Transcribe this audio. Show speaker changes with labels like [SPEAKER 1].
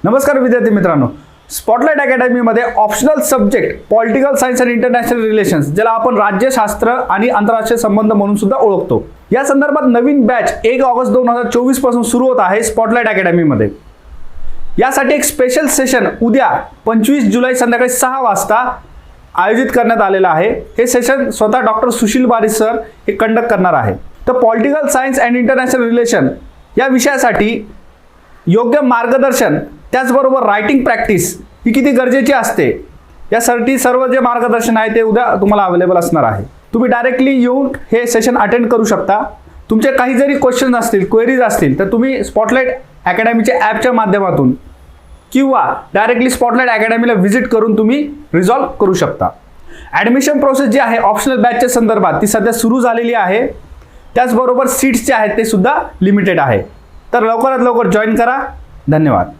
[SPEAKER 1] नमस्कार विद्यार्थी मित्रांनो, स्पॉटलाइट अकॅडमीमध्ये ऑप्शनल सब्जेक्ट पॉलिटिकल सायन्स आणि इंटरनॅशनल रिलेशन्स, ज्याला आपण राज्यशास्त्र आणि आंतरराष्ट्रीय संबंध म्हणून सुद्धा ओळखतो, या संदर्भात नवीन बॅच 1 ऑगस्ट 2024 पासून सुरू होत आहे स्पॉटलाइट अकॅडमीमध्ये। यासाठी एक स्पेशल सेशन उद्या 25 जुलै संध्याकाळी 6 वाजता आयोजित करण्यात आलेलं आहे। हे सेशन स्वतः डॉक्टर सुशील बारिश सर हे कंडक्ट करणार आहे। तर political science and international relation या विषयासाठी योग्य मार्गदर्शन, त्याचबरोबर रायटिंग प्रॅक्टिस ही किती गरजेची असते, यासाठी सर्व जे मार्गदर्शन आहे ते उद्या तुम्हाला अवेलेबल असणार आहे। तुम्ही डायरेक्टली येऊन हे सेशन अटेंड करू शकता। तुमचे काही जरी क्वेश्चन असतील, क्वेरीज असतील, तर तुम्ही स्पॉटलाइट अकॅडमीच्या ॲपच्या माध्यमातून किंवा डायरेक्टली स्पॉटलाइट अकॅडमीला व्हिजिट करून तुम्ही रिझॉल्व करू शकता। ॲडमिशन प्रोसेस जी आहे ऑप्शनल बॅचच्या संदर्भात ती सध्या सुरू झालेली आहे। त्याचबरोबर सीट्स जे आहेत ते सुद्धा लिमिटेड आहे। तर लवकरात लवकर जॉईन करा। धन्यवाद।